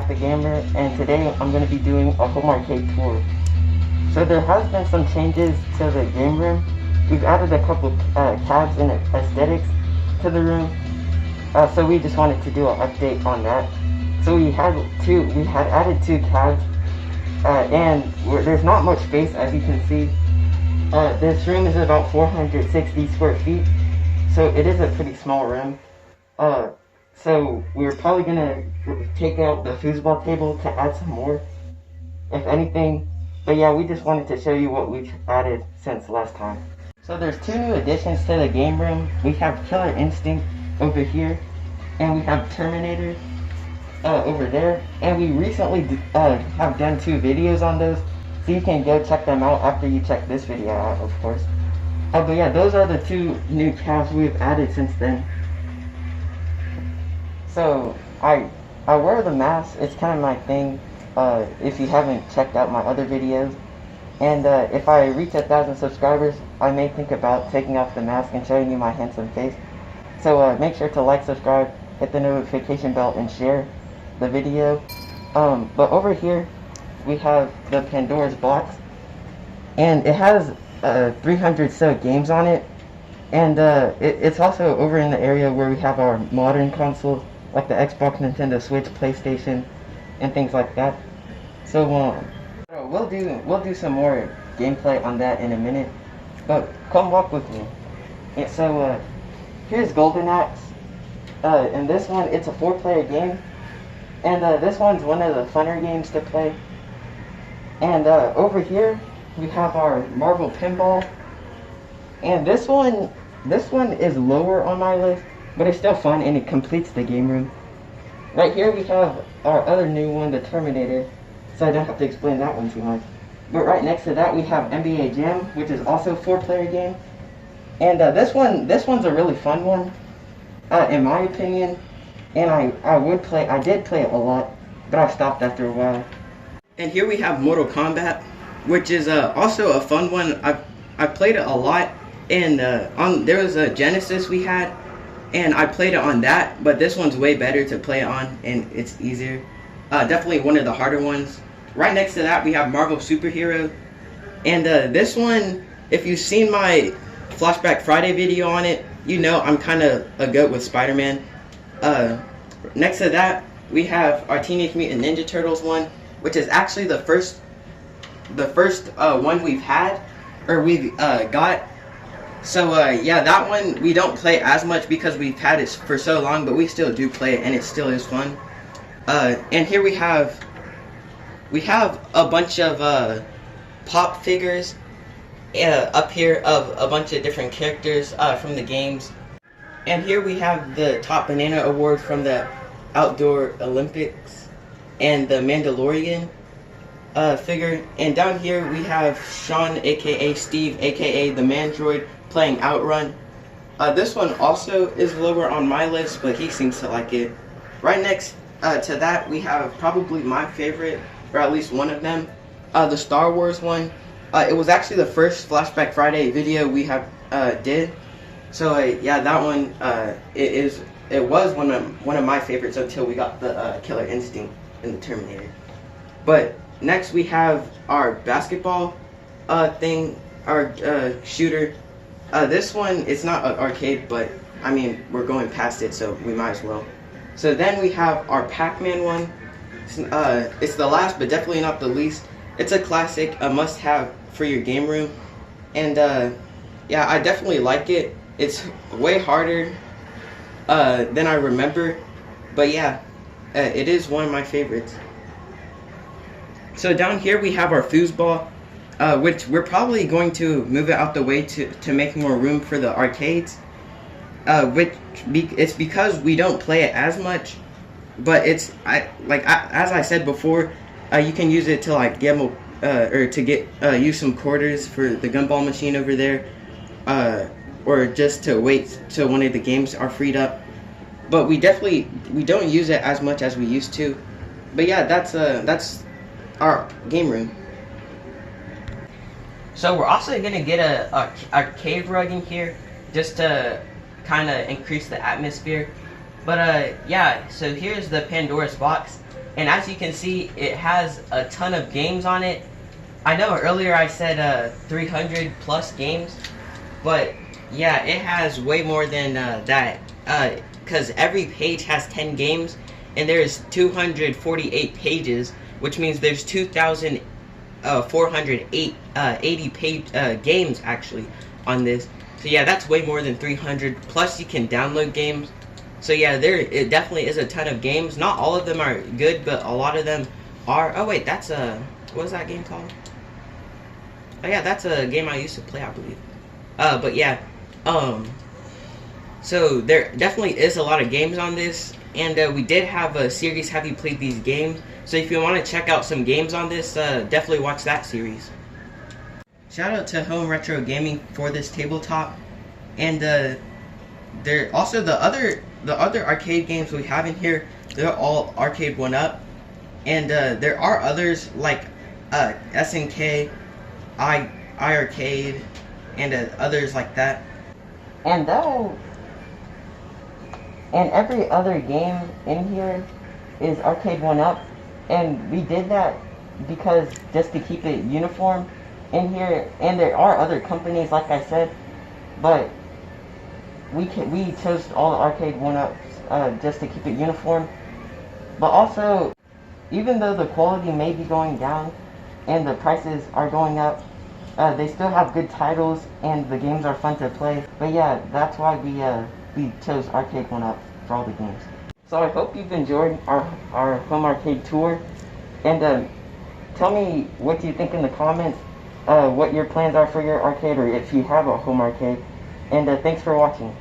at the gamer, and today I'm going to be doing a home arcade tour. So there has been some changes to the game room. We've added a couple cabs and aesthetics to the room, so we just wanted to do an update on that. So we had added two cabs, and there's not much space, as you can see. This room is about 460 square feet, so it is a pretty small room. So we're probably gonna take out the foosball table to add some more, if anything. But yeah, we just wanted to show you what we've added since last time. So there's two new additions to the game room. We have Killer Instinct over here, and we have Terminator over there. And we recently have done 2 videos on those, so you can go check them out after you check this video out, of course. But yeah, those are the 2 new cabs we've added since then. So I wear the mask. It's kind of my thing. If you haven't checked out my other videos, and if I reach 1,000 subscribers, I may think about taking off the mask and showing you my handsome face. So make sure to like, subscribe, hit the notification bell, and share the video. But over here we have the Pandora's box, and it has 300 so games on it, and it's also over in the area where we have our modern consoles, like the Xbox, Nintendo Switch, PlayStation, and things like that. So we'll do some more gameplay on that in a minute, but come walk with me. And so here's Golden Axe, and this one, it's a 4-player game, and this one's one of the funner games to play. And over here we have our Marvel Pinball, and this one is lower on my list, but it's still fun and it completes the game room. Right here we have our other new one, the Terminator, so I don't have to explain that one too much. But right next to that we have NBA Jam, which is also a 4-player game. And this one's a really fun one, in my opinion. And I did play it a lot, but I stopped after a while. And here we have Mortal Kombat, which is also a fun one. I've played it a lot, and there was a Genesis we had, and I played it on that, but this one's way better to play on, and it's easier. Definitely one of the harder ones. Right next to that we have Marvel Superhero, and this one, if you've seen my Flashback Friday video on it, you know I'm kind of a goat with Spider-Man. Next to that we have our Teenage Mutant Ninja Turtles one, which is actually the first one we've had, or we've got. So yeah, that one we don't play as much because we've had it for so long, but we still do play it, and it still is fun. And here we have a bunch of pop figures up here of a bunch of different characters from the games. And here we have the Top Banana Award from the Outdoor Olympics and the Mandalorian figure. And down here we have Sean, aka Steve, aka the Mandroid, playing Outrun. This one also is lower on my list, but he seems to like it. Right next to that we have probably my favorite, or at least one of them, the Star Wars one. It was actually the first Flashback Friday video we have did. So yeah, that one it was one of my favorites until we got the Killer Instinct in the Terminator. But next we have our basketball thing, our shooter. This one, it's not an arcade, but I mean, we're going past it, so we might as well. So then we have our Pac-Man one. It's the last, but definitely not the least. It's a classic, a must-have for your game room. And yeah, I definitely like it. It's way harder than I remember, but yeah, it is one of my favorites. So down here we have our foosball, which we're probably going to move it out the way to make more room for the arcades. It's because we don't play it as much, but as I said before, you can use it to like gamble, or to get use some quarters for the gumball machine over there, or just to wait till one of the games are freed up. But we don't use it as much as we used to. But yeah, that's our game room. So we're also gonna get a cave rug in here, just to kind of increase the atmosphere. But yeah, so here's the Pandora's box, and as you can see, it has a ton of games on it. I know earlier I said 300 plus games, but yeah, it has way more than that, because every page has 10 games, and there's 248 pages, which means there's 2,480 page games actually on this. So yeah, that's way more than 300. Plus, you can download games. So yeah, it definitely is a ton of games. Not all of them are good, but a lot of them are. Oh wait, that's what was that game called? Oh yeah, that's a game I used to play, I believe. But yeah, so there definitely is a lot of games on this, and we did have a series, Have You Played These Games? So if you want to check out some games on this, definitely watch that series. Shout out to Home Retro Gaming for this tabletop, and there also the other arcade games we have in here. They're all Arcade1up, and there are others like SNK, iArcade, and others like that. And every other game in here is Arcade1up, and we did that because just to keep it uniform in here. And there are other companies, like I said, but we chose all the Arcade1ups just to keep it uniform. But also, even though the quality may be going down and the prices are going up, they still have good titles and the games are fun to play. But yeah, that's why we chose Arcade1up for all the games. So I hope you've enjoyed our home arcade tour, and tell me what you think in the comments, what your plans are for your arcade, or if you have a home arcade. And thanks for watching.